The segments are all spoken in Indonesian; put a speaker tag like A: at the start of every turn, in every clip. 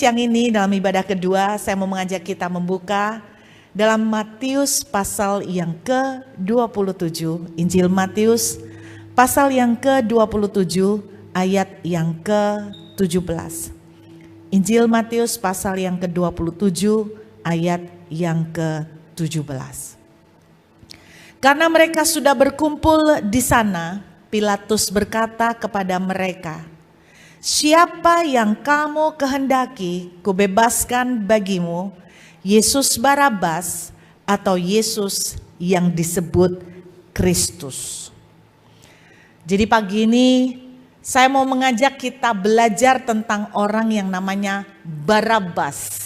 A: Siang ini dalam ibadah kedua saya mau mengajak kita membuka dalam Matius pasal yang ke-27, Injil Matius pasal yang ke-27 ayat yang ke-17. Injil Matius pasal yang ke-27 ayat yang ke-17. Karena mereka sudah berkumpul di sana, Pilatus berkata kepada mereka, "Siapa yang kamu kehendaki kubebaskan bagimu, Yesus Barabas atau Yesus yang disebut Kristus?" Jadi pagi ini saya mau mengajak kita belajar tentang orang yang namanya Barabas.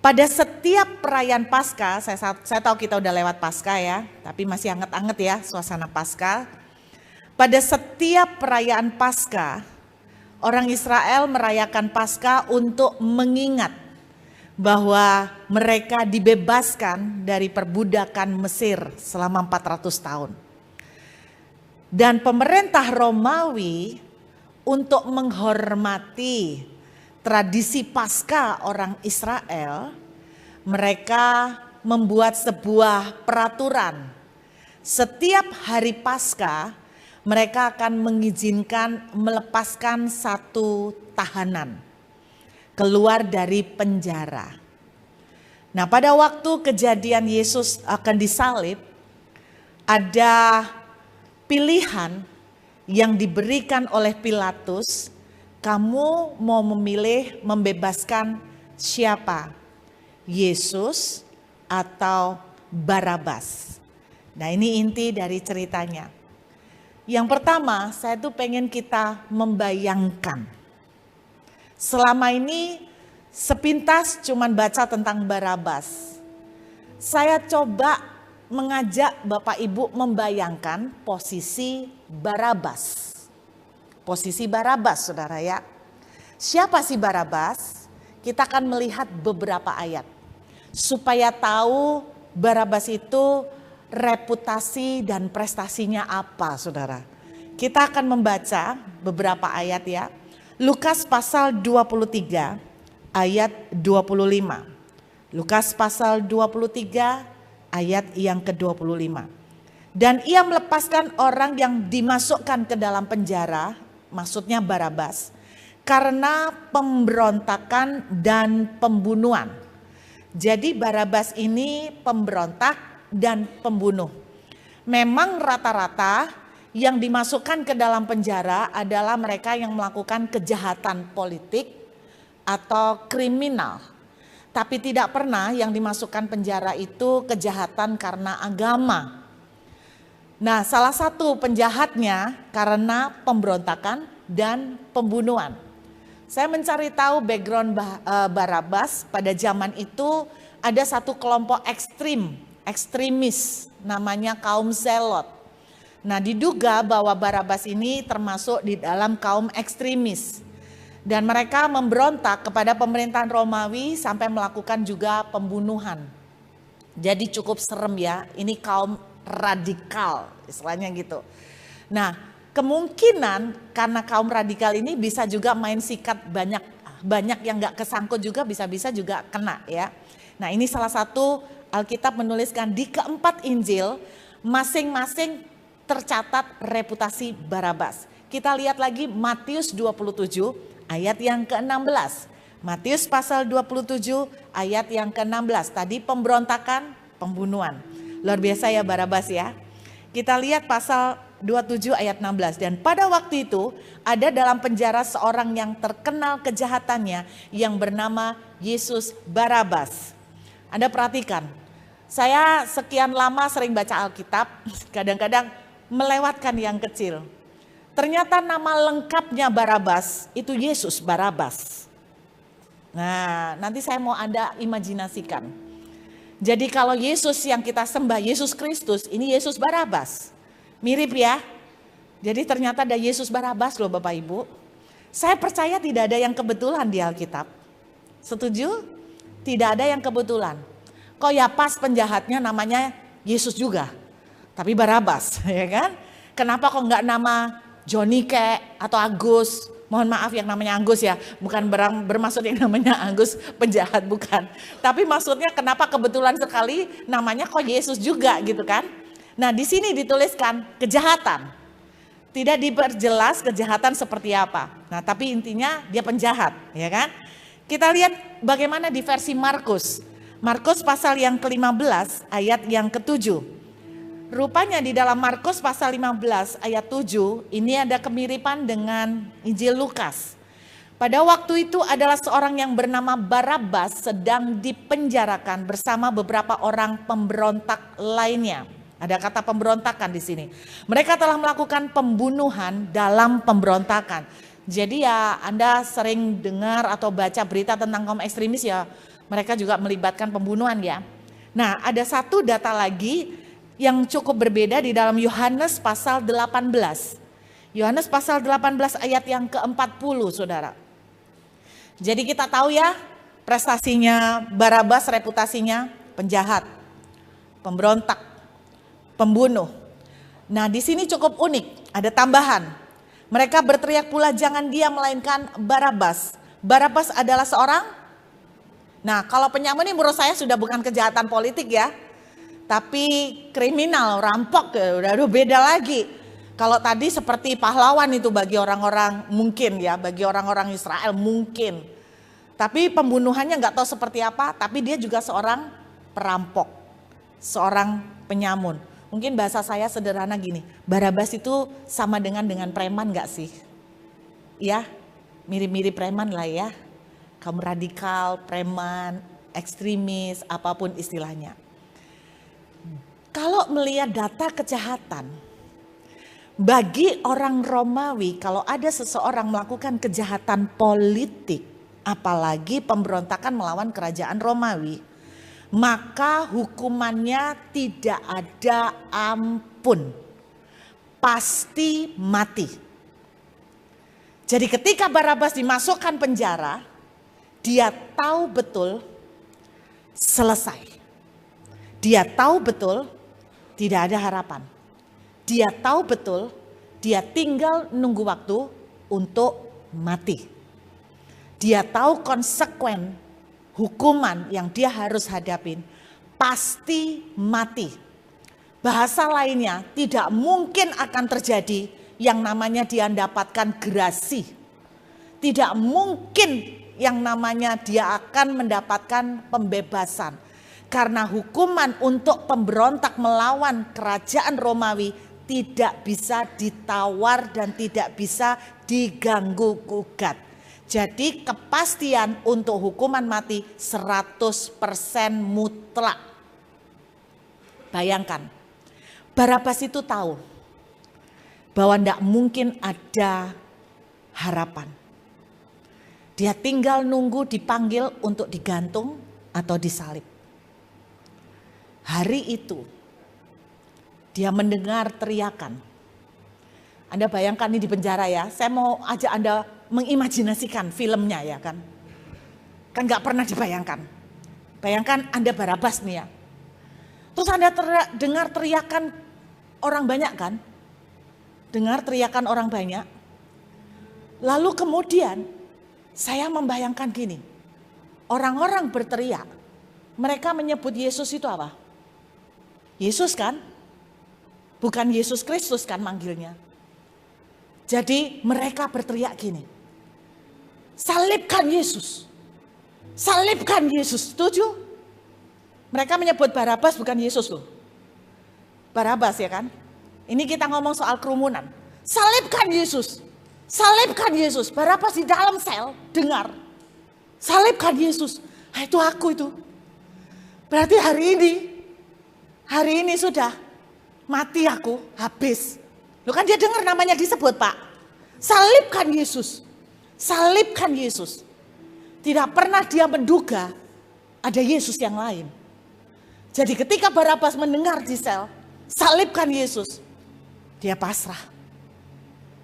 A: Pada setiap perayaan Paskah, saya tahu kita udah lewat Paskah ya, tapi masih anget-anget ya suasana Paskah. Pada setiap perayaan Paskah, orang Israel merayakan Paskah untuk mengingat bahwa mereka dibebaskan dari perbudakan Mesir selama 400 tahun. Dan pemerintah Romawi untuk menghormati tradisi Paskah orang Israel, mereka membuat sebuah peraturan. Setiap hari Paskah, mereka akan mengizinkan melepaskan satu tahanan keluar dari penjara. Nah, pada waktu kejadian Yesus akan disalib, ada pilihan yang diberikan oleh Pilatus, kamu mau memilih membebaskan siapa? Yesus atau Barabas? Nah, ini inti dari ceritanya. Yang pertama, saya tuh pengen kita membayangkan. Selama ini sepintas cuman baca tentang Barabas. Saya coba mengajak Bapak Ibu membayangkan posisi Barabas. Posisi Barabas, saudara ya. Siapa sih Barabas? Kita akan melihat beberapa ayat. Supaya tahu Barabas itu reputasi dan prestasinya apa, saudara. Kita akan membaca beberapa ayat ya. Lukas pasal 23 ayat 25. Lukas pasal 23 ayat yang ke-25. Dan ia melepaskan orang yang dimasukkan ke dalam penjara, maksudnya Barabas, karena pemberontakan dan pembunuhan. Jadi Barabas ini pemberontak dan pembunuh. Memang rata-rata yang dimasukkan ke dalam penjara adalah mereka yang melakukan kejahatan politik atau kriminal. Tapi tidak pernah yang dimasukkan penjara itu kejahatan karena agama. Nah, salah satu penjahatnya karena pemberontakan dan pembunuhan. Saya mencari tahu background Barabas. Pada zaman itu ada satu kelompok ekstremis namanya kaum Zelot. Nah, diduga bahwa Barabas ini termasuk di dalam kaum ekstremis. Dan mereka memberontak kepada pemerintahan Romawi sampai melakukan juga pembunuhan. Jadi cukup serem ya, ini kaum radikal istilahnya gitu. Nah, kemungkinan karena kaum radikal ini bisa juga main sikat, banyak yang gak kesangkut juga bisa-bisa juga kena ya. Nah, ini salah satu Alkitab menuliskan di keempat Injil masing-masing tercatat reputasi Barabas. Kita lihat lagi Matius 27 ayat yang ke-16. Matius pasal 27 ayat yang ke-16. Tadi pemberontakan, pembunuhan. Luar biasa ya Barabas ya. Kita lihat pasal 27 ayat 16. Dan pada waktu itu ada dalam penjara seorang yang terkenal kejahatannya yang bernama Yesus Barabas. Anda perhatikan, saya sekian lama sering baca Alkitab, kadang-kadang melewatkan yang kecil. Ternyata nama lengkapnya Barabas itu Yesus Barabas. Nah, nanti saya mau Anda imajinasikan. Jadi kalau Yesus yang kita sembah, Yesus Kristus, ini Yesus Barabas. Mirip ya. Jadi ternyata ada Yesus Barabas loh Bapak Ibu. Saya percaya tidak ada yang kebetulan di Alkitab. Setuju? Tidak ada yang kebetulan. Kok ya pas penjahatnya namanya Yesus juga. Tapi Barabas, ya kan? Kenapa kok enggak nama Johnny kek atau Agus? Mohon maaf yang namanya Anggus ya, bukan bermaksud yang namanya Anggus penjahat, bukan. Tapi maksudnya kenapa kebetulan sekali namanya kok Yesus juga gitu kan. Nah di sini dituliskan kejahatan. Tidak diperjelas kejahatan seperti apa. Nah tapi intinya dia penjahat ya kan. Kita lihat bagaimana di versi Markus. Markus pasal yang ke-15 ayat yang ke-7. Rupanya di dalam Markus pasal 15 ayat 7 ini ada kemiripan dengan Injil Lukas. Pada waktu itu adalah seorang yang bernama Barabas sedang dipenjarakan bersama beberapa orang pemberontak lainnya. Ada kata pemberontakan di sini. Mereka telah melakukan pembunuhan dalam pemberontakan. Jadi ya Anda sering dengar atau baca berita tentang kaum ekstremis ya, mereka juga melibatkan pembunuhan ya. Nah ada satu data lagi yang cukup berbeda di dalam Yohanes pasal 18. Yohanes pasal 18 ayat yang ke-40 saudara. Jadi kita tahu ya prestasinya Barabas, reputasinya penjahat, pemberontak, pembunuh. Nah di sini cukup unik, ada tambahan. Mereka berteriak pula jangan dia melainkan Barabas. Barabas adalah seorang, nah kalau penyamun ini menurut saya sudah bukan kejahatan politik ya. Tapi kriminal, rampok udah beda lagi. Kalau tadi seperti pahlawan itu bagi orang-orang mungkin ya, bagi orang-orang Israel mungkin. Tapi pembunuhannya nggak tahu seperti apa, tapi dia juga seorang perampok, seorang penyamun. Mungkin bahasa saya sederhana gini, Barabas itu sama dengan preman nggak sih? Ya, mirip-mirip preman lah ya. Kaum radikal, preman, ekstremis, apapun istilahnya. Kalau melihat data kejahatan, bagi orang Romawi kalau ada seseorang melakukan kejahatan politik, apalagi pemberontakan melawan kerajaan Romawi, maka hukumannya tidak ada ampun, pasti mati. Jadi ketika Barabas dimasukkan penjara, dia tahu betul selesai. Dia tahu betul tidak ada harapan. Dia tahu betul dia tinggal nunggu waktu untuk mati. Dia tahu konsekuen hukuman yang dia harus hadapin pasti mati. Bahasa lainnya tidak mungkin akan terjadi yang namanya dia mendapatkan gerasi. Tidak mungkin yang namanya dia akan mendapatkan pembebasan. Karena hukuman untuk pemberontak melawan kerajaan Romawi tidak bisa ditawar dan tidak bisa diganggu gugat. Jadi kepastian untuk hukuman mati 100% mutlak. Bayangkan, Barabas itu tahu bahwa tidak mungkin ada harapan. Dia tinggal nunggu dipanggil untuk digantung atau disalib. Hari itu dia mendengar teriakan. Anda bayangkan ini di penjara ya. Saya mau ajak Anda mengimajinasikan filmnya ya kan. Kan gak pernah dibayangkan. Bayangkan Anda Barabas nih ya. Terus Anda dengar teriakan orang banyak kan. Dengar teriakan orang banyak. Lalu kemudian saya membayangkan gini. Orang-orang berteriak. Mereka menyebut Yesus itu apa? Yesus kan? Bukan Yesus Kristus kan manggilnya. Jadi mereka berteriak gini. Salibkan Yesus. Salibkan Yesus. Setuju? Mereka menyebut Barabas bukan Yesus loh. Barabas ya kan? Ini kita ngomong soal kerumunan. Salibkan Yesus. Salibkan Yesus. Barabas di dalam sel dengar. Salibkan Yesus. Ah, itu aku itu. Berarti hari ini sudah mati aku, habis. Loh kan dia dengar namanya disebut Pak. Salibkan Yesus. Salibkan Yesus. Tidak pernah dia menduga ada Yesus yang lain. Jadi ketika Barabas mendengar di sel, salibkan Yesus. Dia pasrah.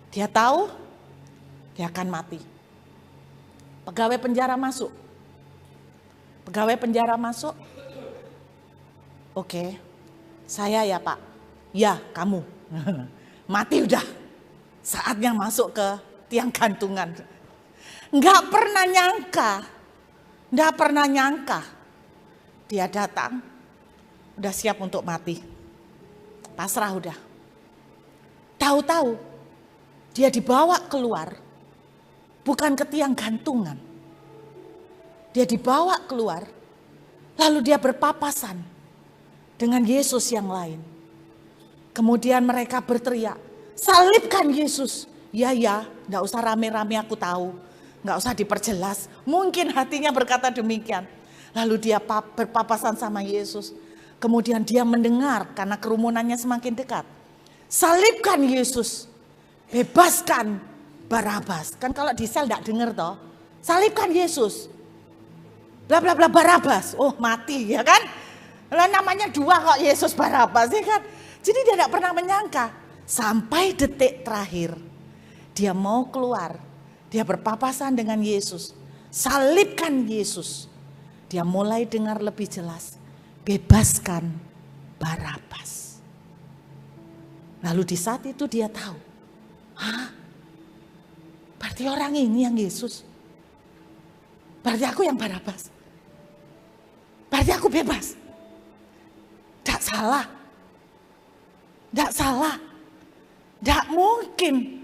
A: Dia tahu dia akan mati. Pegawai penjara masuk. Pegawai penjara masuk. Oke, saya ya Pak. Ya kamu. Mati udah. Saatnya masuk ke tiang gantungan. Nggak pernah nyangka. Dia datang, udah siap untuk mati. Pasrah udah. Tahu-tahu dia dibawa keluar, bukan ke tiang gantungan. Dia dibawa keluar, lalu dia berpapasan dengan Yesus yang lain. Kemudian mereka berteriak, salibkan Yesus. Ya, gak usah rame-rame, aku tahu. Gak usah diperjelas. Mungkin hatinya berkata demikian. Lalu dia berpapasan sama Yesus. Kemudian dia mendengar karena kerumunannya semakin dekat. Salibkan Yesus. Bebaskan Barabas. Kan kalau di sel gak dengar toh. Salibkan Yesus. Bla bla bla Barabas. Oh mati ya kan. Lah namanya dua kok Yesus Barabas ya kan. Jadi dia gak pernah menyangka. Sampai detik terakhir. Dia mau keluar. Dia berpapasan dengan Yesus. Salibkan Yesus. Dia mulai dengar lebih jelas. Bebaskan Barabas. Lalu di saat itu dia tahu. Hah? Berarti orang ini yang Yesus. Berarti aku yang Barabas. Berarti aku bebas. Tidak salah. Tidak salah. Tidak mungkin.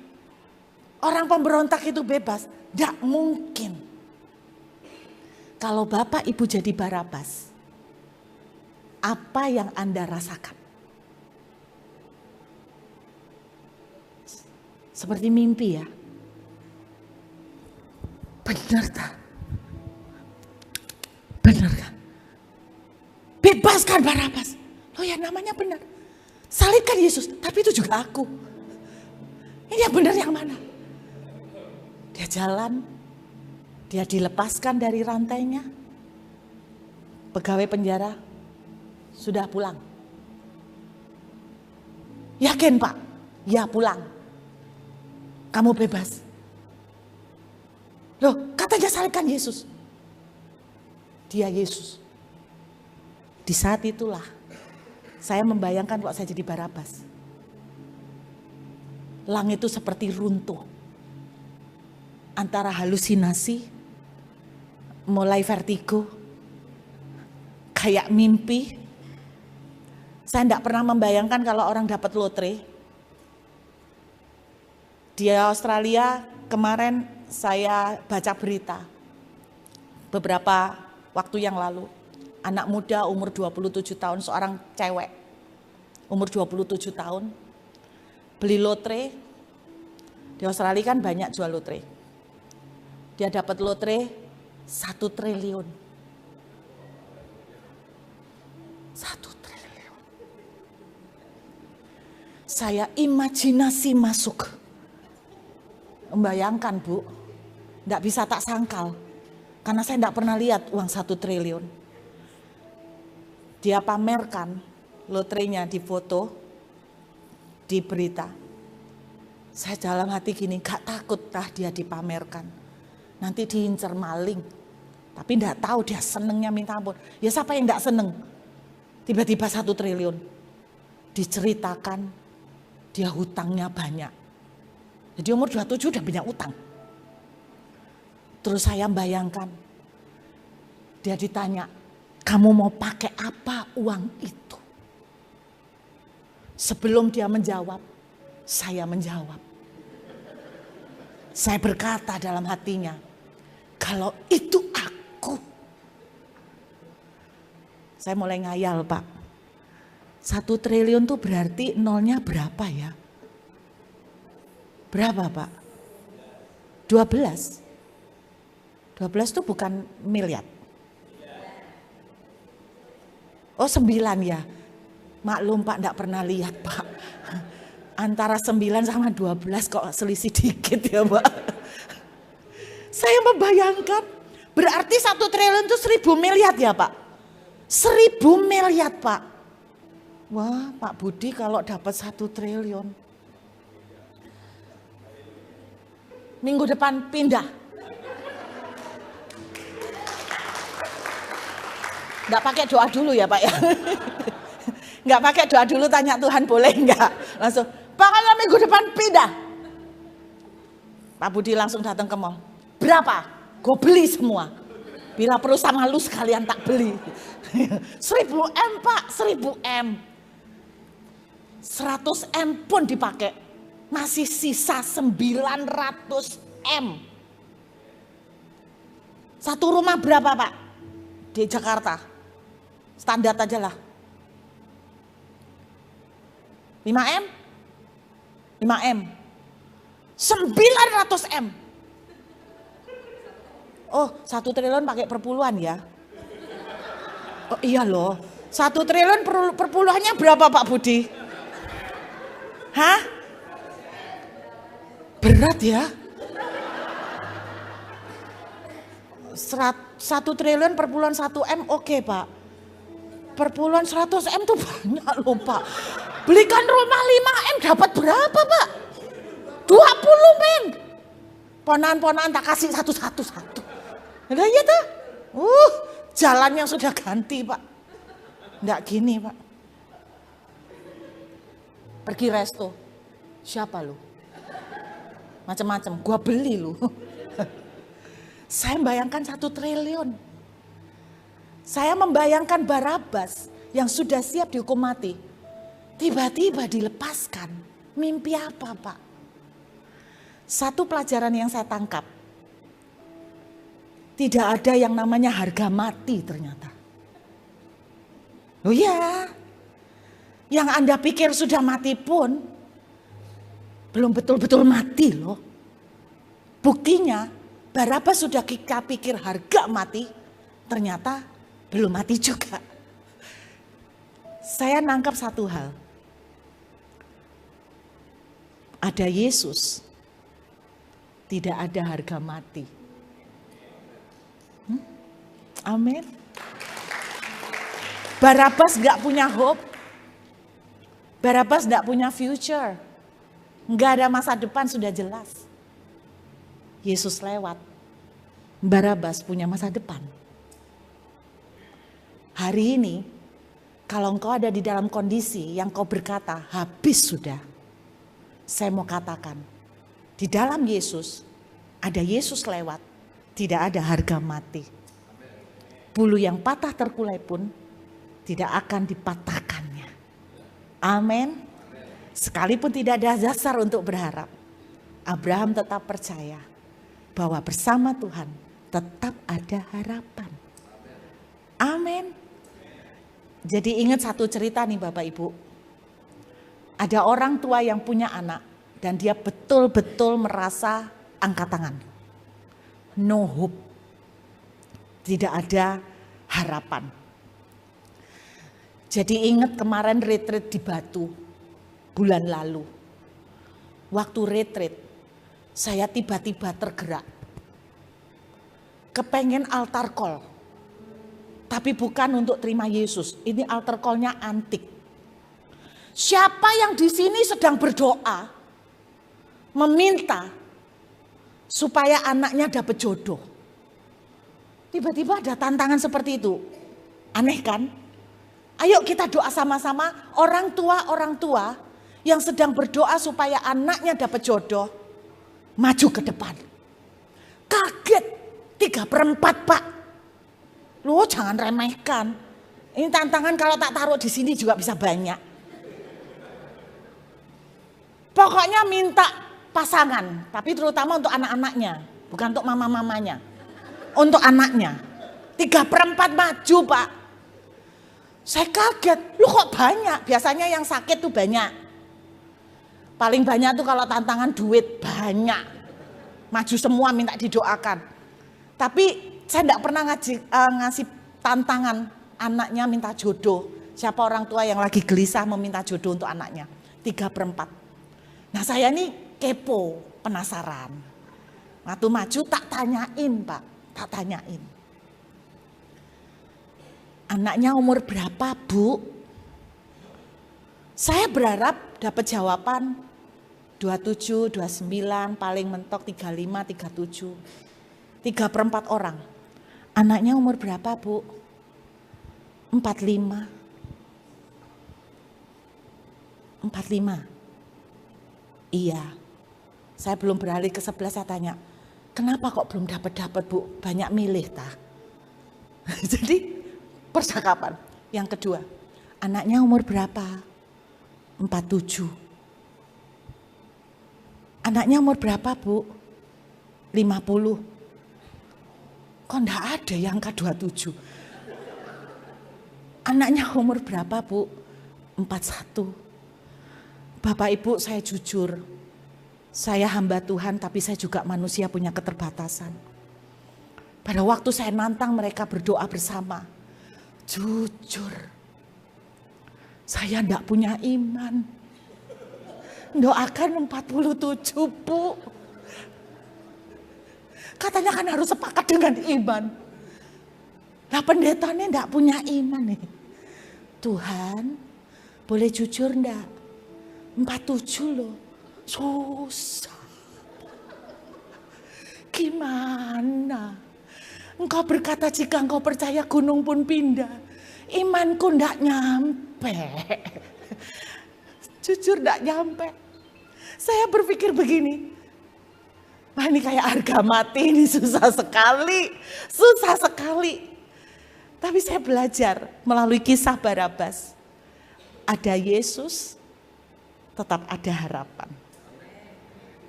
A: Orang pemberontak itu bebas. Tidak mungkin. Kalau Bapak Ibu jadi Barabas, apa yang Anda rasakan? Seperti mimpi ya. Benar tak? Benar kan? Bebaskan Barabas. Oh ya namanya benar. Salibkan Yesus, tapi itu juga aku. Ini yang benar yang mana? Dia jalan, dia dilepaskan dari rantainya. Pegawai penjara sudah pulang. Yakin Pak? Ya pulang. Kamu bebas. Loh katanya salibkan Yesus. Dia Yesus. Di saat itulah saya membayangkan kok saya jadi Barabas. Langit itu seperti runtuh. Antara halusinasi, mulai vertigo, kayak mimpi. Saya tidak pernah membayangkan kalau orang dapat lotre. Di Australia kemarin saya baca berita beberapa waktu yang lalu. Anak muda umur 27 tahun, seorang cewek umur 27 tahun, beli lotre. Di Australia kan banyak jual lotre. Dia dapat lotre 1 triliun. 1 triliun. Saya imajinasi masuk. Membayangkan Bu, tidak bisa tak sangkal. Karena saya tidak pernah lihat uang 1 triliun. Dia pamerkan lotrenya di foto, di berita. Saya dalam hati gini, gak takut tah dia dipamerkan. Nanti diincar maling. Tapi tidak tahu dia senengnya minta ampun. Ya siapa yang tidak seneng? Tiba-tiba 1 triliun. Diceritakan dia hutangnya banyak. Jadi umur 27 udah banyak utang. Terus saya bayangkan. Dia ditanya, kamu mau pakai apa uang itu? Sebelum dia menjawab, saya menjawab. Saya berkata dalam hatinya, kalau itu aku. Saya mulai ngayal Pak. 1 triliun tuh berarti nolnya berapa ya? Berapa Pak? 12. 12 itu bukan miliar. Oh 9 ya. Maklum Pak, enggak pernah lihat Pak. Antara 9 sama 12 kok selisih dikit ya Pak. Saya membayangkan berarti 1 triliun itu 1000 miliar ya Pak. 1000 miliar Pak. Wah Pak Budi kalau dapat 1 triliun. Minggu depan pindah. Enggak pakai doa dulu ya Pak ya. Enggak pakai doa dulu, tanya Tuhan boleh enggak. Langsung, pokoknya minggu depan pindah. Pak Budi langsung datang ke mall. Berapa? Gue beli semua. Bila perlu sama lu sekalian tak beli. 1000 M Pak, 1000 M. 100 M pun dipakai. Masih sisa 900 M. Satu rumah berapa Pak? Di Jakarta. Standar aja lah. 5 M? 5 M. 900 M. Oh, 1 triliun pakai perpuluhan ya? Oh iya loh. 1 triliun perpuluhannya berapa Pak Budi? Hah? Berat ya? 1 triliun perpuluhan 1 M oke Pak. Perpuluhan 100 M tuh banyak loh Pak. Belikan rumah 5 M dapat berapa Pak? 20 men. Ponan-ponan tak kasih satu-satu. Nah iya tuh. Jalannya sudah ganti Pak. Nggak gini Pak. Pergi resto. Siapa lu? Macam-macam. Gua beli lu. Saya membayangkan 1 triliun. Saya membayangkan Barabas yang sudah siap dihukum mati. Tiba-tiba dilepaskan. Mimpi apa Pak? Satu pelajaran yang saya tangkap. Tidak ada yang namanya harga mati ternyata. Oh iya. Yang Anda pikir sudah mati pun belum betul-betul mati loh. Buktinya Barabas sudah kita pikir harga mati. Ternyata belum mati juga. Saya nangkap satu hal. Ada Yesus, tidak ada harga mati. Amin. Barabas gak punya hope. Barabas gak punya future. Gak ada masa depan sudah jelas. Yesus lewat. Barabas punya masa depan. Hari ini, kalau engkau ada di dalam kondisi yang kau berkata, habis sudah. Saya mau katakan, di dalam Yesus, ada Yesus lewat, tidak ada harga mati. Bulu yang patah terkulai pun, tidak akan dipatahkannya. Amin. Sekalipun tidak ada dasar untuk berharap, Abraham tetap percaya bahwa bersama Tuhan tetap ada harapan. Amin. Jadi ingat satu cerita nih Bapak Ibu. Ada orang tua yang punya anak dan dia betul-betul merasa angkat tangan. No hope. Tidak ada harapan. Jadi ingat kemarin retreat di Batu bulan lalu. Waktu retreat saya tiba-tiba tergerak. Kepengen altar call. Tapi bukan untuk terima Yesus. Ini altar call-nya antik. Siapa yang di sini sedang berdoa, meminta supaya anaknya dapat jodoh. Tiba-tiba ada tantangan seperti itu. Aneh kan? Ayo kita doa sama-sama orang tua yang sedang berdoa supaya anaknya dapat jodoh. Maju ke depan. Kaget 3/4 Pak. Loh jangan remehkan. Ini tantangan kalau tak taruh di sini juga bisa banyak. Pokoknya minta pasangan, tapi terutama untuk anak-anaknya, bukan untuk mama-mamanya. Untuk anaknya. 3/4 maju Pak. Saya kaget, lu kok banyak? Biasanya yang sakit tuh banyak. Paling banyak tuh kalau tantangan duit banyak. Maju semua minta didoakan. Tapi saya enggak pernah ngasih tantangan anaknya minta jodoh. Siapa orang tua yang lagi gelisah meminta jodoh untuk anaknya? 3/4. Nah saya ini kepo, penasaran. Waktu maju tak tanyain Pak, tak tanyain. Anaknya umur berapa Bu? Saya berharap dapat jawaban 27, 29, paling mentok 35, 37. 3/4 orang. Anaknya umur berapa Bu? 45. 45. Iya. Saya belum beralih ke sebelah, saya tanya, kenapa kok belum dapat Bu? Banyak milih ta? Jadi percakapan. Yang kedua, anaknya umur berapa? 47. Anaknya umur berapa Bu? 50. Kok enggak ada yang angka 27? Anaknya umur berapa Bu? 41. Bapak Ibu, saya jujur, saya hamba Tuhan tapi saya juga manusia punya keterbatasan. Pada waktu saya nantang mereka berdoa bersama, jujur, saya enggak punya iman. Doakan 47 Bu. Katanya kan harus sepakat dengan iman. Nah pendetanya enggak punya iman nih. Tuhan, boleh jujur enggak? 47 loh, susah. Gimana? Engkau berkata jika engkau percaya gunung pun pindah. Imanku enggak nyampe. Jujur enggak nyampe. Saya berpikir begini, wah ini kayak harga mati, ini susah sekali. Susah sekali. Tapi saya belajar melalui kisah Barabas. Ada Yesus, tetap ada harapan.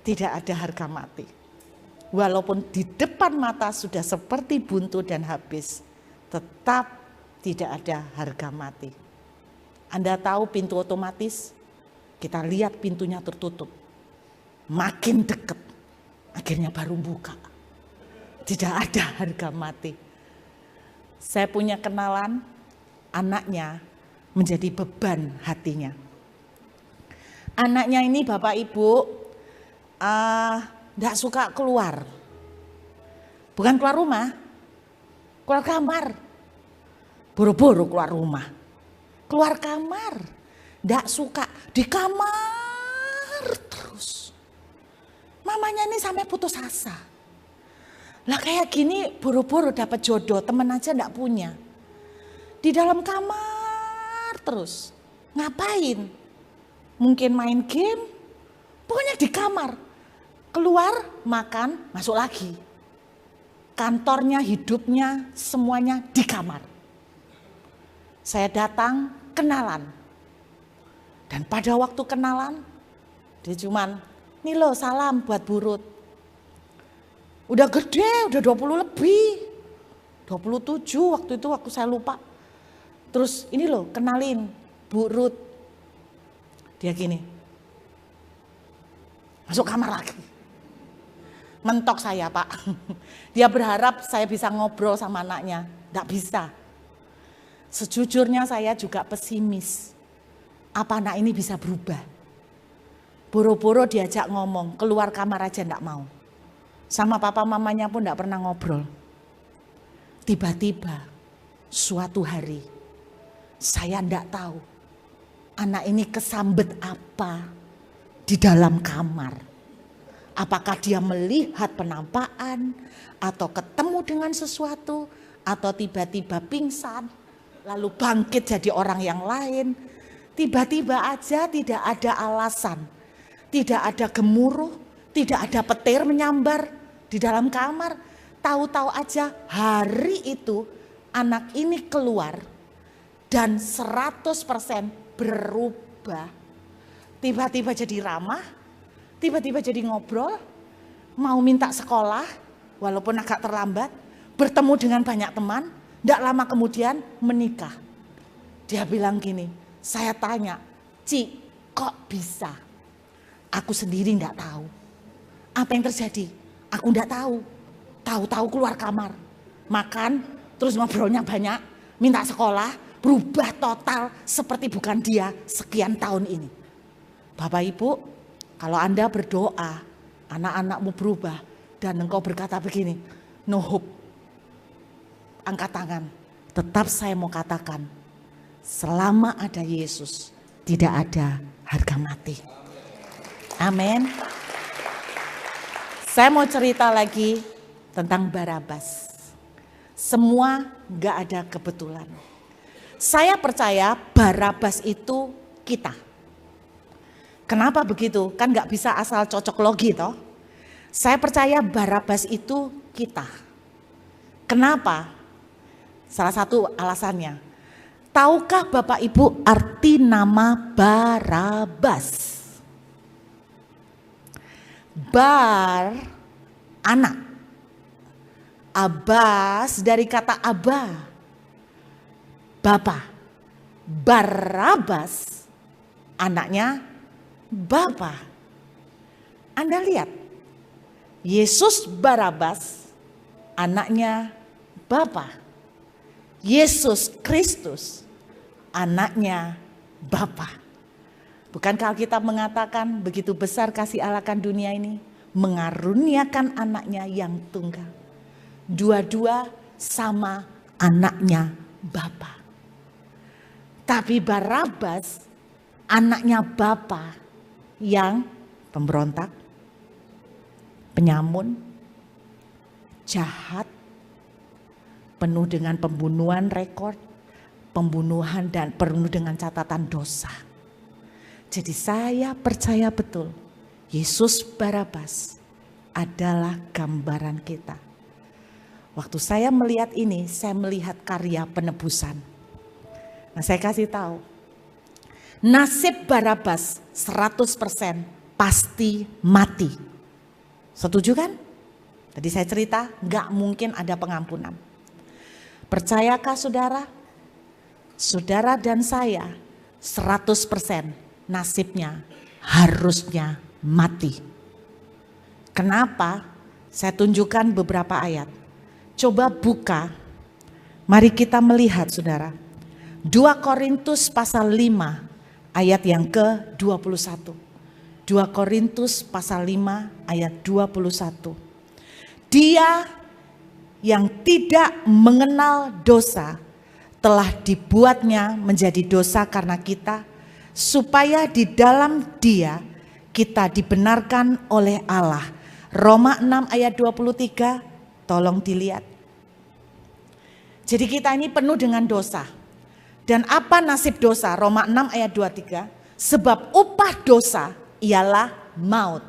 A: Tidak ada harga mati. Walaupun di depan mata sudah seperti buntu dan habis, tetap tidak ada harga mati. Anda tahu pintu otomatis? Kita lihat pintunya tertutup. Makin dekat, akhirnya baru buka. Tidak ada harga mati. Saya punya kenalan, anaknya menjadi beban hatinya. Anaknya ini Bapak Ibu tidak suka keluar. Bukan keluar rumah, keluar kamar. Buru-buru keluar rumah. Keluar kamar. Tidak suka, di kamar terus. Mamanya ini sampai putus asa. Lah kayak gini buru-buru dapat jodoh, temen aja tidak punya. Di dalam kamar terus. Ngapain? Mungkin main game, pokoknya di kamar. Keluar, makan, masuk lagi. Kantornya, hidupnya, semuanya di kamar. Saya datang, kenalan. Dan pada waktu kenalan, dia cuman, nih loh salam buat Burut. Udah gede, udah 20 lebih. 27 waktu itu, waktu saya lupa. Terus ini loh kenalin, Burut. Dia gini, masuk kamar lagi. Mentok saya Pak. Dia berharap saya bisa ngobrol sama anaknya. Nggak bisa. Sejujurnya saya juga pesimis. Apa anak ini bisa berubah? Boro-boro diajak ngomong, keluar kamar aja enggak mau. Sama papa mamanya pun enggak pernah ngobrol. Tiba-tiba suatu hari saya enggak tahu anak ini kesambet apa di dalam kamar. Apakah dia melihat penampakan atau ketemu dengan sesuatu atau tiba-tiba pingsan lalu bangkit jadi orang yang lain. Tiba-tiba aja tidak ada alasan, tidak ada gemuruh, tidak ada petir menyambar di dalam kamar. Tahu-tahu aja hari itu anak ini keluar dan 100% berubah. Tiba-tiba jadi ramah, tiba-tiba jadi ngobrol, mau minta sekolah walaupun agak terlambat, bertemu dengan banyak teman, tidak lama kemudian menikah. Dia bilang gini, saya tanya, Ci, kok bisa? Aku sendiri enggak tahu. Apa yang terjadi? Aku enggak tahu. Tahu-tahu keluar kamar, makan, terus ngobrolnya banyak, minta sekolah, berubah total seperti bukan dia sekian tahun ini. Bapak Ibu, kalau Anda berdoa, anak-anakmu berubah dan engkau berkata begini, no hope, angkat tangan. Tetap saya mau katakan, selama ada Yesus, tidak ada harga mati. Amin. Saya mau cerita lagi tentang Barabas. Semua gak ada kebetulan. Saya percaya Barabas itu kita. Kenapa begitu? Kan gak bisa asal cocok logi toh. Saya percaya Barabas itu kita. Kenapa? Salah satu alasannya. Tahukah Bapak Ibu arti nama Barabas? Bar, anak. Abbas dari kata Aba, Bapa. Barabas, anaknya Bapa. Anda lihat, Yesus Barabas, anaknya Bapa. Yesus Kristus, anaknya Bapa. Bukankah Alkitab mengatakan begitu besar kasih Allah akan dunia ini, mengaruniakan anaknya yang tunggal. Dua-dua sama anaknya Bapa. Tapi Barabas anaknya Bapa yang pemberontak, penyamun, jahat, penuh dengan pembunuhan rekor, pembunuhan dan penuh dengan catatan dosa. Jadi saya percaya betul Yesus Barabas adalah gambaran kita. Waktu saya melihat ini, saya melihat karya penebusan. Nah, saya kasih tahu, nasib Barabas 100% pasti mati. Setuju kan? Tadi saya cerita, gak mungkin ada pengampunan. Percayakah saudara? Saudara dan saya 100% nasibnya harusnya mati. Kenapa? Saya tunjukkan beberapa ayat. Coba buka, mari kita melihat saudara. 2 Korintus pasal 5 ayat yang ke-21. 2 Korintus pasal 5 ayat 21. Dia yang tidak mengenal dosa telah dibuatnya menjadi dosa karena kita, supaya di dalam Dia kita dibenarkan oleh Allah. Roma 6 ayat 23, tolong dilihat. Jadi kita ini penuh dengan dosa. Dan apa nasib dosa? Roma 6 ayat 23. Sebab upah dosa ialah maut.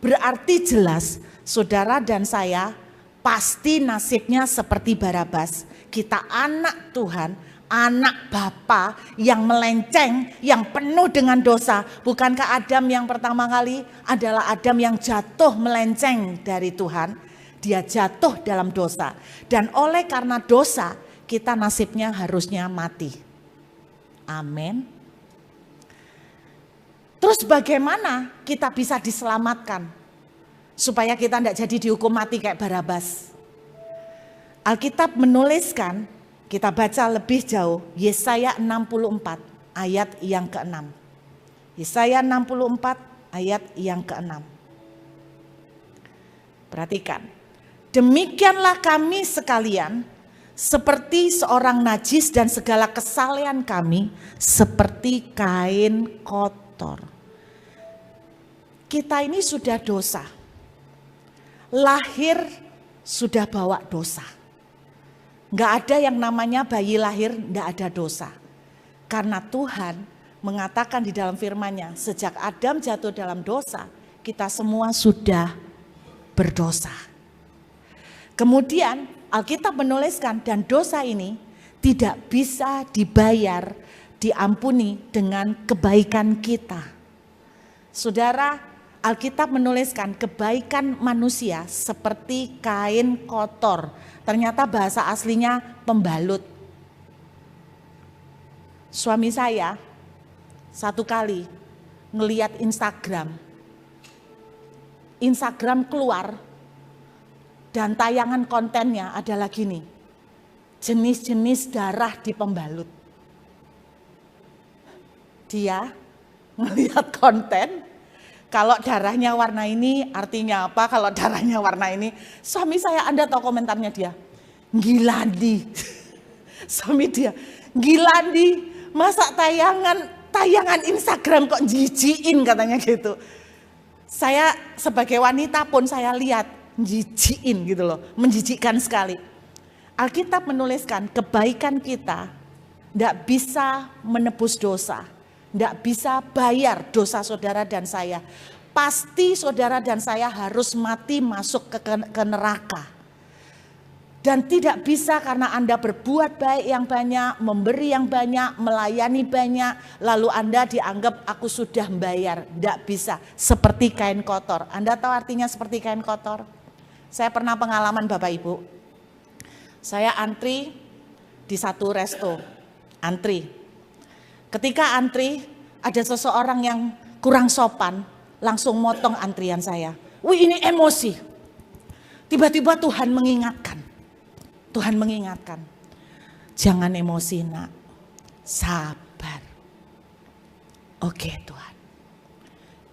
A: Berarti jelas saudara dan saya pasti nasibnya seperti Barabas. Kita anak Tuhan, anak Bapa yang melenceng, yang penuh dengan dosa. Bukankah Adam yang pertama kali adalah Adam yang jatuh melenceng dari Tuhan? Dia jatuh dalam dosa. Dan oleh karena dosa, kita nasibnya harusnya mati. Amin. Terus bagaimana kita bisa diselamatkan? Supaya kita tidak jadi dihukum mati kayak Barabas. Alkitab menuliskan, kita baca lebih jauh, Yesaya 64 ayat yang ke-6. Yesaya 64 ayat yang ke-6. Perhatikan. Demikianlah kami sekalian, seperti seorang najis dan segala kesalehan kami seperti kain kotor. Kita ini sudah dosa. Lahir sudah bawa dosa. Enggak ada yang namanya bayi lahir enggak ada dosa. Karena Tuhan mengatakan di dalam firman-Nya, sejak Adam jatuh dalam dosa, kita semua sudah berdosa. Kemudian Alkitab menuliskan dan dosa ini tidak bisa dibayar, diampuni dengan kebaikan kita. Saudara, Alkitab menuliskan kebaikan manusia seperti kain kotor. Ternyata bahasa aslinya pembalut. Suami saya satu kali ngelihat Instagram keluar. Dan tayangan kontennya adalah gini, jenis-jenis darah di pembalut. Dia melihat konten, kalau darahnya warna ini artinya apa, kalau darahnya warna ini. Suami saya, Anda tahu komentarnya dia, Gilandi. Suami dia, Gilandi, masa tayangan Instagram kok jijiin katanya gitu. Saya sebagai wanita pun saya lihat, jijiin gitu loh, menjijikkan sekali. Alkitab menuliskan kebaikan kita tidak bisa menebus dosa. tidak bisa bayar dosa saudara dan saya. Pasti saudara dan saya harus mati masuk ke neraka. Dan tidak bisa karena Anda berbuat baik yang banyak, memberi yang banyak, melayani banyak, lalu Anda dianggap aku sudah membayar. Tidak bisa, seperti kain kotor. Anda tahu artinya seperti kain kotor? Saya pernah pengalaman Bapak Ibu. Saya antri di satu resto, antri. Ketika antri, ada seseorang yang kurang sopan, langsung motong antrian saya. Wih, ini emosi. Tiba-tiba Tuhan mengingatkan. Jangan emosi nak, sabar. Oke Tuhan.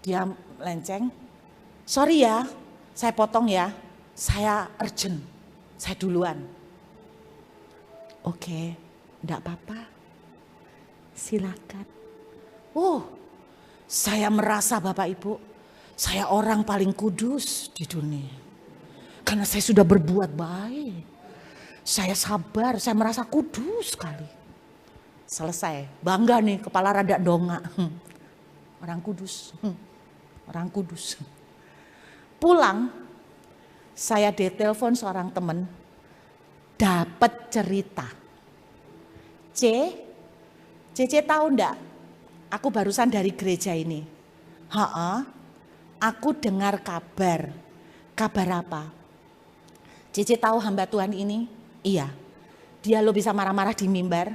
A: Dia melenceng, sorry ya, saya potong ya, saya urgent, saya duluan. Oke, enggak apa-apa, silakan. Saya merasa Bapak Ibu, saya orang paling kudus di dunia. Karena saya sudah berbuat baik. Saya sabar, saya merasa kudus sekali. Selesai, bangga nih kepala rada dongak. Orang kudus, orang kudus. Pulang, saya ditelepon seorang teman, dapat cerita. Cece tahu enggak? Aku barusan dari gereja ini. Aku dengar kabar. Kabar apa? Cece tahu hamba Tuhan ini? Iya, dia lo bisa marah-marah di mimbar.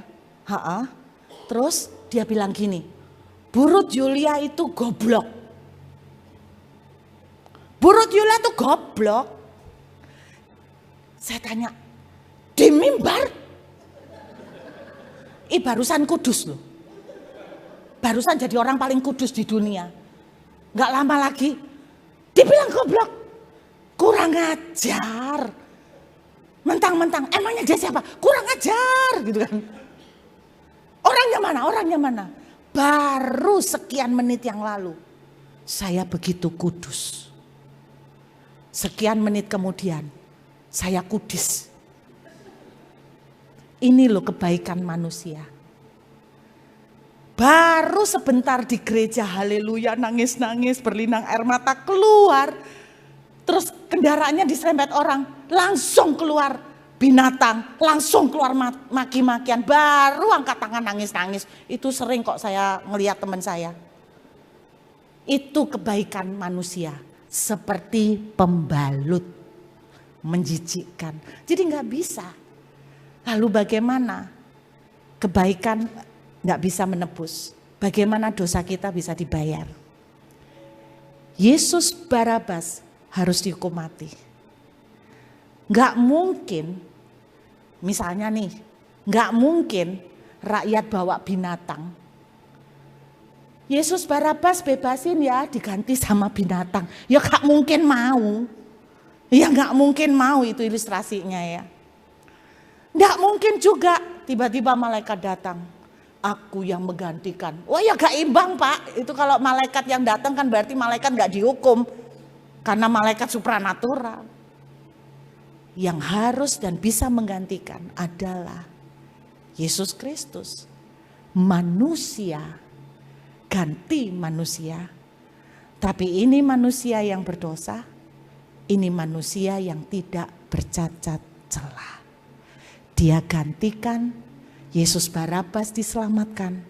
A: Terus dia bilang gini, Bu Ruth Yulia itu goblok. Bu Ruth Yulia itu goblok. Saya tanya, di mimbar? Barusan kudus loh. Barusan jadi orang paling kudus di dunia. Gak lama lagi, dibilang goblok. Kurang ajar. Mentang-mentang, emangnya dia siapa? Kurang ajar gitu kan. Orangnya mana? Baru sekian menit yang lalu, saya begitu kudus. Sekian menit kemudian, saya kudis. Ini loh kebaikan manusia. Baru sebentar di gereja, haleluya, nangis-nangis, berlinang air mata, keluar. Terus kendaraannya diserempet orang, langsung keluar binatang, langsung keluar maki-makian, baru angkat tangan nangis-nangis. Itu sering kok saya ngelihat teman saya. Itu kebaikan manusia, seperti pembalut, menjijikkan. Jadi nggak bisa. Lalu bagaimana kebaikan nggak bisa menebus? Bagaimana dosa kita bisa dibayar? Yesus Barabas harus dihukum mati. Nggak mungkin, misalnya nih, nggak mungkin rakyat bawa binatang. Yesus Barabas bebasin ya, diganti sama binatang. Ya nggak mungkin mau. Ya nggak mungkin mau, itu ilustrasinya ya. Nggak mungkin juga tiba-tiba malaikat datang. Aku yang menggantikan. Oh ya gak imbang Pak. Itu kalau malaikat yang datang kan berarti malaikat gak dihukum. Karena malaikat supranatural. Yang harus dan bisa menggantikan adalah Yesus Kristus. Manusia. Ganti manusia. Tapi ini manusia yang berdosa. Ini manusia yang tidak bercacat celah. Dia gantikan, Yesus Barabas diselamatkan,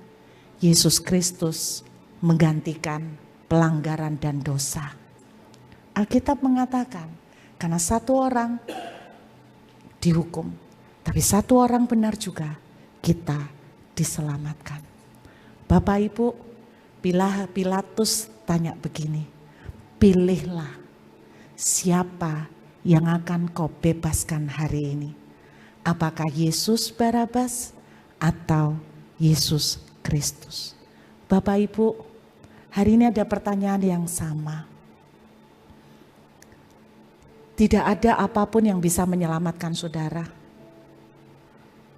A: Yesus Kristus menggantikan pelanggaran dan dosa. Alkitab mengatakan, karena satu orang dihukum, tapi satu orang benar juga, kita diselamatkan. Bapak Ibu, Pilatus tanya begini, pilihlah siapa yang akan kau bebaskan hari ini. Apakah Yesus Barabas atau Yesus Kristus? Bapak Ibu, hari ini ada pertanyaan yang sama. Tidak ada apapun yang bisa menyelamatkan saudara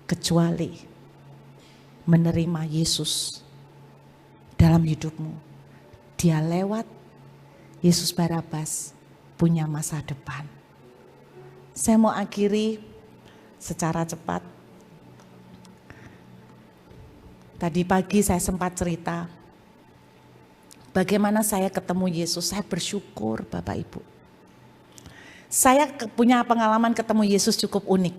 A: kecuali menerima Yesus dalam hidupmu. Dia lewat Yesus Barabas punya masa depan. Saya mau akhiri secara cepat. Tadi pagi saya sempat cerita Bagaimana saya ketemu Yesus, saya bersyukur Bapak Ibu. Saya punya pengalaman ketemu Yesus cukup unik.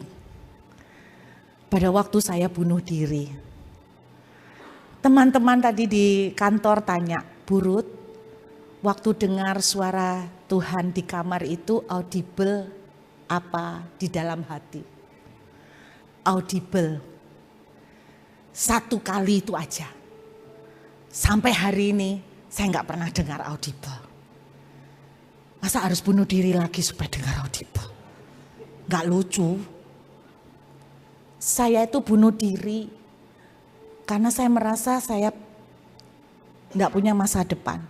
A: Pada waktu saya bunuh diri. Teman-teman tadi di kantor tanya, Bu Ruth, waktu dengar suara Tuhan di kamar itu audible apa di dalam hati? Audible. Satu kali itu aja. Sampai hari ini saya nggak pernah dengar audible. Masa harus bunuh diri lagi supaya dengar audible? Nggak lucu. Saya itu bunuh diri karena saya merasa saya nggak punya masa depan.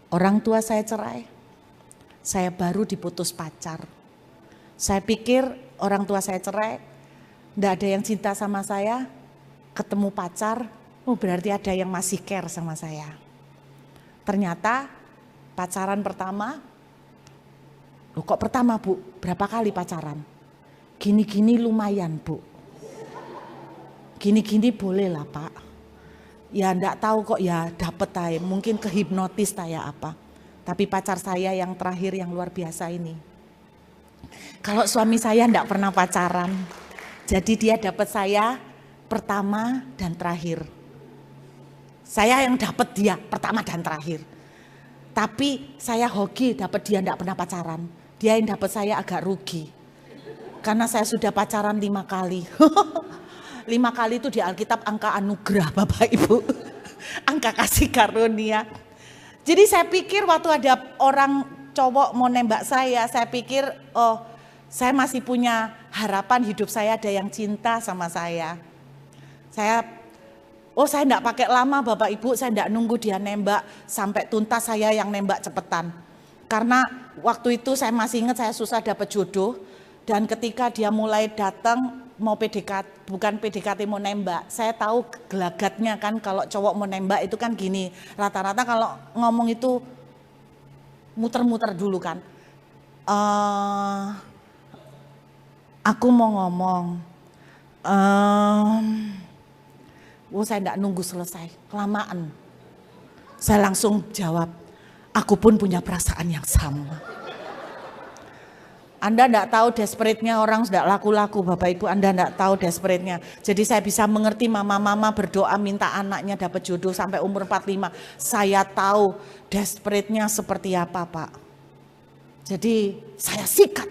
A: Orang tua saya cerai, saya baru diputus pacar. Saya pikir orang tua saya cerai, nggak ada yang cinta sama saya, ketemu pacar, oh berarti ada yang masih care sama saya. Ternyata pacaran pertama, loh kok pertama Bu, berapa kali pacaran? Gini-gini lumayan Bu, gini-gini boleh lah Pak. Ya enggak tahu kok ya dapet aja, mungkin kehipnotis saya apa. Tapi pacar saya yang terakhir yang luar biasa ini. Kalau suami saya enggak pernah pacaran, jadi dia dapat saya pertama dan terakhir. Saya yang dapat dia pertama dan terakhir. Tapi saya hoki dapat dia enggak pernah pacaran. Dia yang dapat saya agak rugi. Karena saya sudah pacaran 5 kali. 5 kali itu di Alkitab angka anugerah Bapak Ibu. Angka kasih karunia. Jadi saya pikir waktu ada orang cowok mau nembak saya pikir oh saya masih punya harapan hidup saya ada yang cinta sama saya. Saya enggak pakai lama Bapak Ibu, saya enggak nunggu dia nembak sampai tuntas, saya yang nembak cepetan. Karena waktu itu saya masih ingat saya susah dapat jodoh dan ketika dia mulai datang mau PDKT, bukan PDKT mau nembak, saya tahu gelagatnya kan kalau cowok mau nembak itu kan gini, rata-rata kalau ngomong itu muter-muter dulu kan. Aku mau ngomong, saya enggak nunggu selesai, kelamaan. Saya langsung jawab, aku pun punya perasaan yang sama. Anda enggak tahu desperate-nya orang sudah laku-laku Bapak Ibu, Anda enggak tahu desperate-nya. Jadi saya bisa mengerti mama-mama berdoa minta anaknya dapat jodoh sampai umur 45. Saya tahu desperate-nya seperti apa Pak. Jadi saya sikat.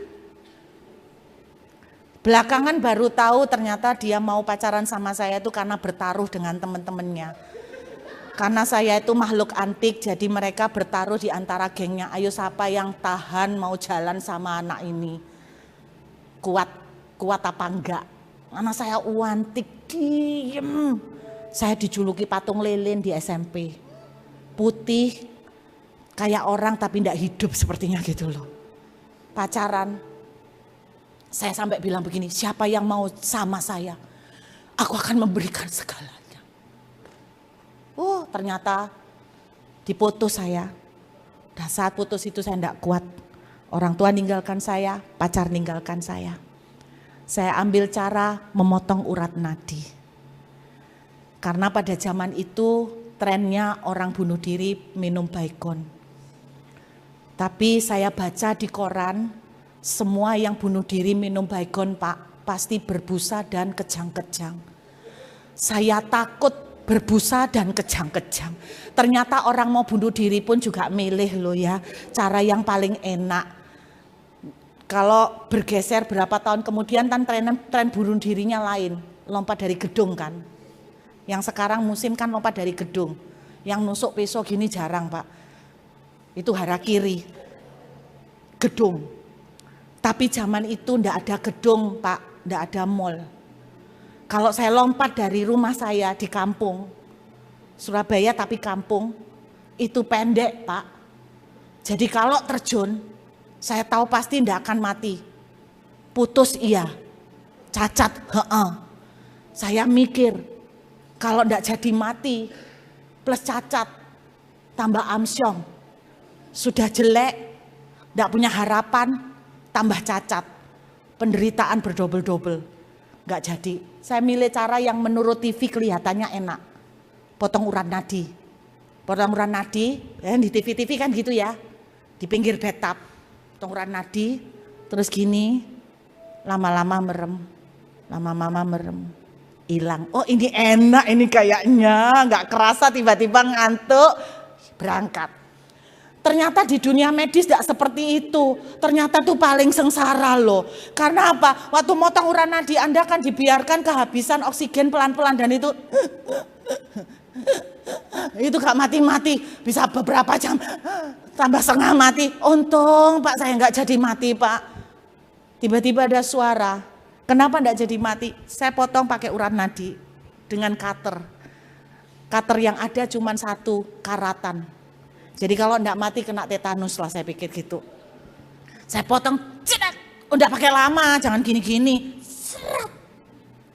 A: Belakangan baru tahu ternyata dia mau pacaran sama saya itu karena bertaruh dengan teman-temannya. Karena saya itu makhluk antik, jadi mereka bertaruh di antara gengnya. Ayo siapa yang tahan mau jalan sama anak ini? Kuat apa enggak? Anak saya antik, diem. Saya dijuluki patung lilin di SMP. Putih, kayak orang tapi enggak hidup sepertinya gitu loh. Pacaran. Saya sampai bilang begini, siapa yang mau sama saya? Aku akan memberikan segalanya. Oh ternyata diputus saya. Dan saat putus itu saya tidak kuat. Orang tua ninggalkan saya, pacar ninggalkan saya. Saya ambil cara memotong urat nadi. Karena pada zaman itu trennya orang bunuh diri minum Baygon. Tapi saya baca di koran, semua yang bunuh diri minum Baygon Pak, pasti berbusa dan kejang-kejang. Saya takut berbusa dan kejang-kejang. Ternyata orang mau bunuh diri pun juga milih loh ya, cara yang paling enak. Kalau bergeser berapa tahun kemudian kan tren bunuh dirinya lain, lompat dari gedung kan. Yang sekarang musim kan lompat dari gedung. Yang nusuk pisau gini jarang Pak. Itu harakiri. Gedung. Tapi zaman itu ndak ada gedung Pak, ndak ada mall. Kalau saya lompat dari rumah saya di kampung, Surabaya tapi kampung, itu pendek Pak. Jadi kalau terjun, saya tahu pasti ndak akan mati. Putus iya, cacat, Saya mikir, kalau ndak jadi mati, plus cacat, tambah amsyong, sudah jelek, ndak punya harapan, tambah cacat, penderitaan berdobel-dobel, nggak jadi. Saya milih cara yang menurut TV kelihatannya enak, potong urat nadi. potong urat nadi, di TV-TV kan gitu ya, di pinggir bathtub, potong urat nadi, terus gini, lama-lama merem, hilang. Oh ini enak ini kayaknya, nggak kerasa tiba-tiba ngantuk, berangkat. Ternyata di dunia medis tidak seperti itu. Ternyata tuh paling sengsara loh. Karena apa? Waktu motong urat nadi Anda kan dibiarkan kehabisan oksigen pelan-pelan dan itu gak mati-mati. Bisa beberapa jam tambah setengah mati. Untung Pak saya nggak jadi mati Pak. Tiba-tiba ada suara. Kenapa nggak jadi mati? Saya potong pakai urat nadi dengan cutter. Cutter yang ada cuma satu, karatan. Jadi kalau enggak mati kena tetanus lah saya pikir gitu. Saya potong, cedak, udah pakai lama, jangan gini-gini. Seret.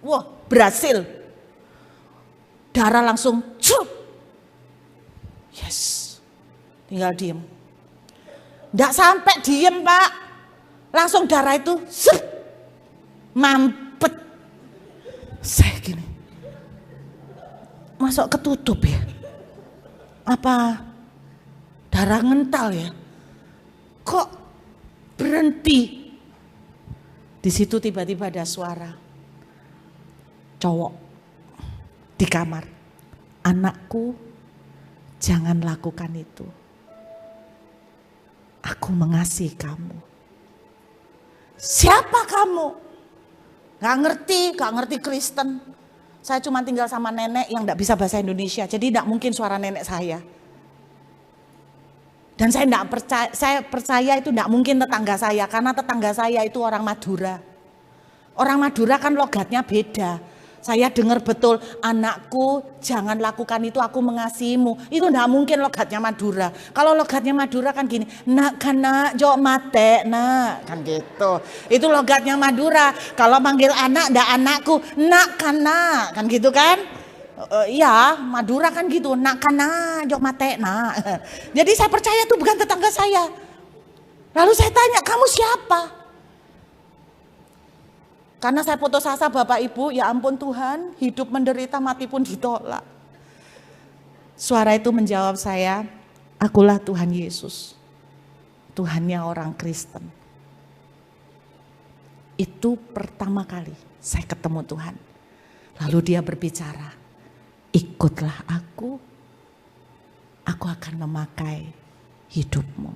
A: Wah, berhasil. Darah langsung, cup. Yes, tinggal diem. Enggak sampai diem Pak, langsung darah itu, mampet. Saya gini, masuk ketutup ya? Apa? Darah ngental ya, kok berhenti? Di situ tiba-tiba ada suara cowok di kamar, anakku jangan lakukan itu, aku mengasihi kamu. Siapa kamu? Gak ngerti Kristen. Saya cuma tinggal sama nenek yang gak bisa bahasa Indonesia, jadi gak mungkin suara nenek saya. Dan saya percaya itu tidak mungkin tetangga saya, karena tetangga saya itu orang Madura. Orang Madura kan logatnya beda. Saya dengar betul, anakku jangan lakukan itu, aku mengasihimu. Itu tidak mungkin logatnya Madura. Kalau logatnya Madura kan gini, nak kana jok mate, nak kan gitu. Itu logatnya Madura. Kalau manggil anak, ndak anakku, nak kana kan gitu kan. Iya, Madura kan gitu, nak kana jok mate nak. Jadi saya percaya itu bukan tetangga saya. Lalu saya tanya, kamu siapa? Karena saya putus asa Bapak Ibu, ya ampun Tuhan, hidup menderita mati pun ditolak. Suara itu menjawab saya, akulah Tuhan Yesus, Tuhannya orang Kristen. Itu pertama kali saya ketemu Tuhan. Lalu dia berbicara, ikutlah aku akan memakai hidupmu.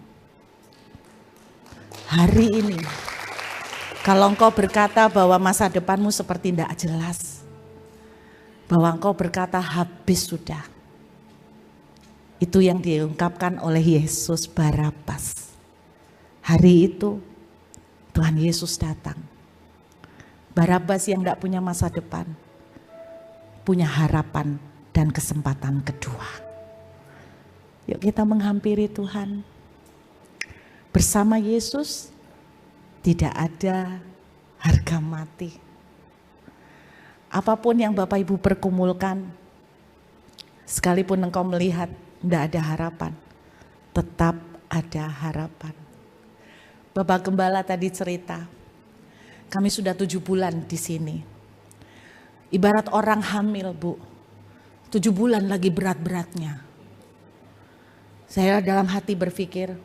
A: Hari ini, kalau engkau berkata bahwa masa depanmu seperti tidak jelas, bahwa engkau berkata habis sudah, itu yang diungkapkan oleh Yesus Barabas. Hari itu Tuhan Yesus datang. Barabas yang tidak punya masa depan, punya harapan dan kesempatan kedua. Yuk kita menghampiri Tuhan. Bersama Yesus tidak ada harga mati. Apapun yang Bapak Ibu pergumulkan, sekalipun engkau melihat tidak ada harapan, tetap ada harapan. Bapak Gembala tadi cerita, kami sudah 7 bulan di sini. Ibarat orang hamil Bu, 7 bulan lagi berat-beratnya. Saya dalam hati berpikir,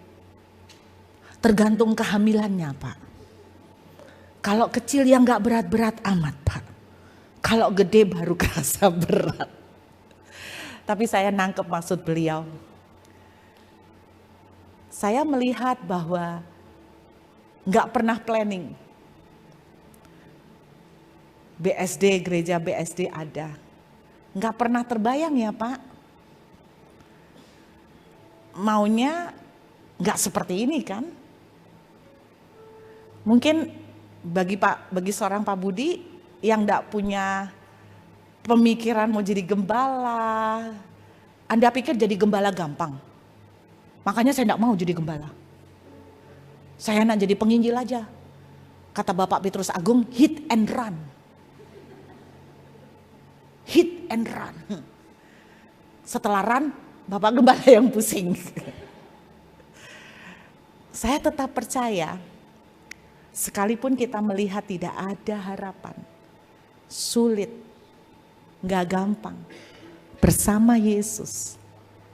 A: tergantung kehamilannya Pak. Kalau kecil yang gak berat-berat amat Pak. Kalau gede baru kerasa berat. Tapi saya nangkep maksud beliau. Saya melihat bahwa gak pernah planning. BSD, gereja BSD ada. Gak pernah terbayang ya Pak. Maunya gak seperti ini kan. Mungkin bagi seorang Pak Budi yang gak punya pemikiran mau jadi gembala. Anda pikir jadi gembala gampang. Makanya saya gak mau jadi gembala. Saya nak jadi penginjil aja. Kata Bapak Petrus Agung, hit and run. Hit and run. Setelah run, Bapak Gembala yang pusing. Saya tetap percaya, sekalipun kita melihat tidak ada harapan, sulit, gak gampang, bersama Yesus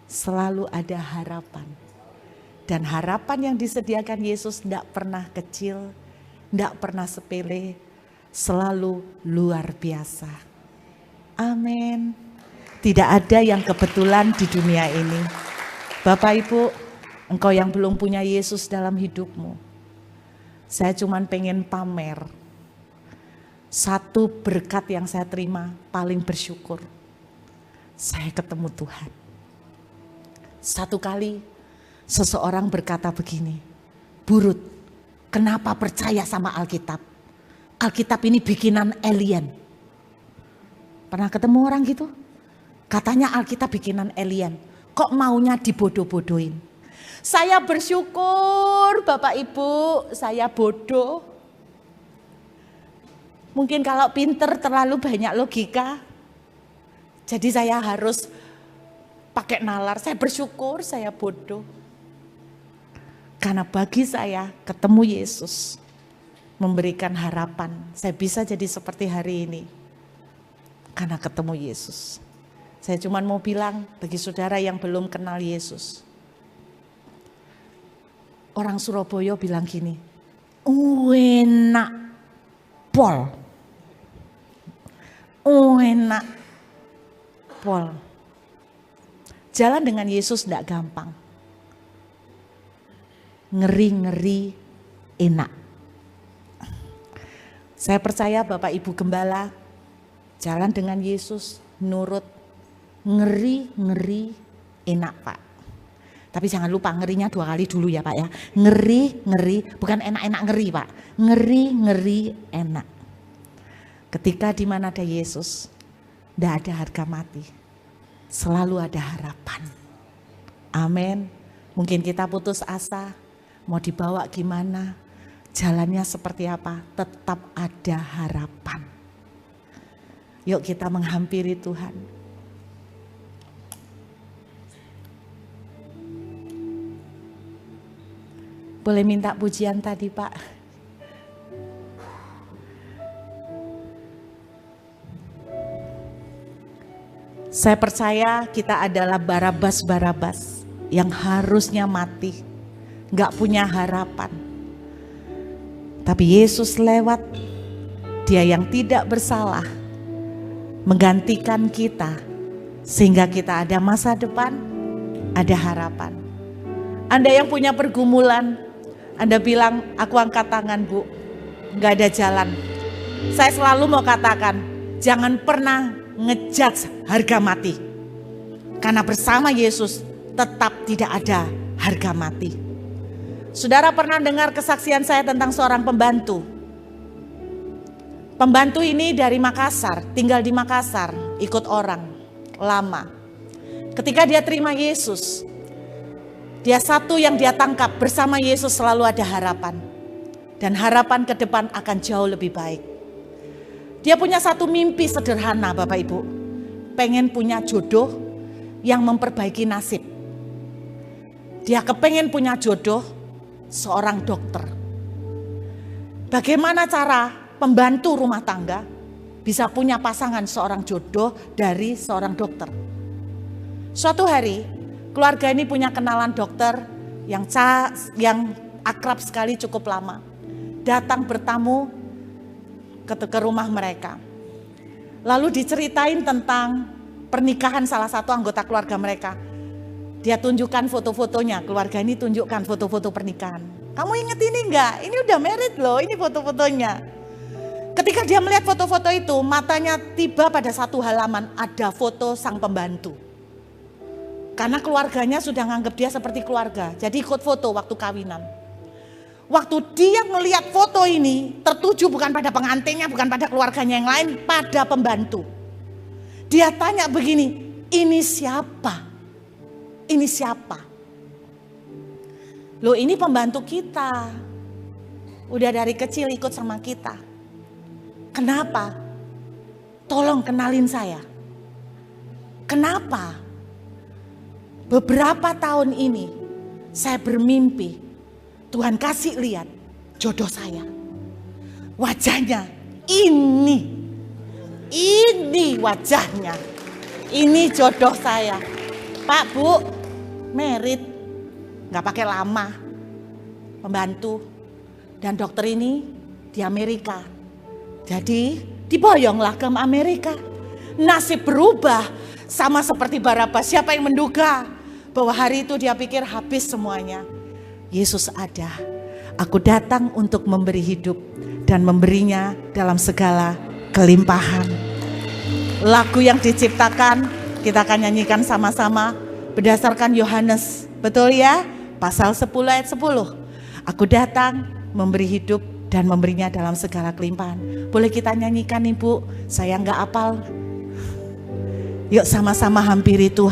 A: selalu ada harapan. Dan harapan yang disediakan Yesus tidak pernah kecil, tidak pernah sepele, selalu luar biasa. Amin. Tidak ada yang kebetulan di dunia ini. Bapak Ibu, engkau yang belum punya Yesus dalam hidupmu, saya cuman pengen pamer. Satu berkat yang saya terima paling bersyukur, saya ketemu Tuhan. Satu kali seseorang berkata begini, "Burut, kenapa percaya sama Alkitab? Alkitab ini bikinan alien." Pernah ketemu orang gitu? Katanya Alkitab bikinan alien. Kok maunya dibodoh-bodohin? Saya bersyukur Bapak Ibu, saya bodoh. Mungkin kalau pinter terlalu banyak logika. Jadi saya harus pakai nalar. Saya bersyukur saya bodoh. Karena bagi saya ketemu Yesus memberikan harapan. Saya bisa jadi seperti hari ini karena ketemu Yesus. Saya cuma mau bilang bagi saudara yang belum kenal Yesus. Orang Surabaya bilang gini, enak pol. Enak pol. Jalan dengan Yesus tidak gampang. Ngeri-ngeri enak. Saya percaya Bapak Ibu Gembala jalan dengan Yesus nurut, ngeri-ngeri enak Pak. Tapi jangan lupa ngerinya 2 kali dulu ya Pak ya. Ngeri-ngeri, bukan enak-enak ngeri Pak. Ngeri-ngeri enak. Ketika di mana ada Yesus, tidak ada harga mati. Selalu ada harapan. Amin. Mungkin kita putus asa. Mau dibawa gimana, jalannya seperti apa, tetap ada harapan. Yuk kita menghampiri Tuhan. Boleh minta pujian tadi Pak? Saya percaya kita adalah Barabas-Barabas yang harusnya mati. Gak punya harapan. Tapi Yesus lewat, Dia yang tidak bersalah menggantikan kita sehingga kita ada masa depan, ada harapan. Anda yang punya pergumulan, Anda bilang, aku angkat tangan Bu, gak ada jalan. Saya selalu mau katakan, jangan pernah ngejudge harga mati. Karena bersama Yesus tetap tidak ada harga mati. Saudara pernah dengar kesaksian saya tentang seorang pembantu. Pembantu ini dari Makassar, tinggal di Makassar, ikut orang lama. Ketika dia terima Yesus, dia satu yang dia tangkap, bersama Yesus selalu ada harapan. Dan harapan ke depan akan jauh lebih baik. Dia punya satu mimpi sederhana Bapak Ibu. Pengen punya jodoh yang memperbaiki nasib. Dia kepengen punya jodoh seorang dokter. Bagaimana cara pembantu rumah tangga bisa punya pasangan seorang jodoh dari seorang dokter? Suatu hari keluarga ini punya kenalan dokter yang akrab sekali cukup lama. Datang bertamu ke rumah mereka. Lalu diceritain tentang pernikahan salah satu anggota keluarga mereka. Dia tunjukkan foto-fotonya, keluarga ini tunjukkan foto-foto pernikahan. Kamu ingat ini enggak? Ini udah married loh, ini foto-fotonya. Ketika dia melihat foto-foto itu, matanya tiba pada satu halaman, ada foto sang pembantu. Karena keluarganya sudah nganggap dia seperti keluarga, jadi ikut foto waktu kawinan. Waktu dia melihat foto ini, tertuju bukan pada pengantinnya, bukan pada keluarganya yang lain, pada pembantu. Dia tanya begini, ini siapa? Ini siapa? Loh ini pembantu kita. Udah dari kecil ikut sama kita. Kenapa? Tolong kenalin saya. Kenapa? Beberapa tahun ini saya bermimpi Tuhan kasih lihat jodoh saya. Wajahnya ini wajahnya. Ini jodoh saya. Pak, Bu, merit, nggak pakai lama, pembantu. Dan dokter ini di Amerika. Jadi diboyonglah ke Amerika. Nasib berubah sama seperti Barabas. Siapa yang menduga bahwa hari itu dia pikir habis semuanya. Yesus ada. Aku datang untuk memberi hidup dan memberinya dalam segala kelimpahan. Lagu yang diciptakan kita akan nyanyikan sama-sama berdasarkan Yohanes. Betul ya? Pasal 10 ayat 10. Aku datang memberi hidup dan memberinya dalam segala kelimpahan. Boleh kita nyanyikan Ibu? Saya nggak hafal. Yuk sama-sama hampiri Tuhan.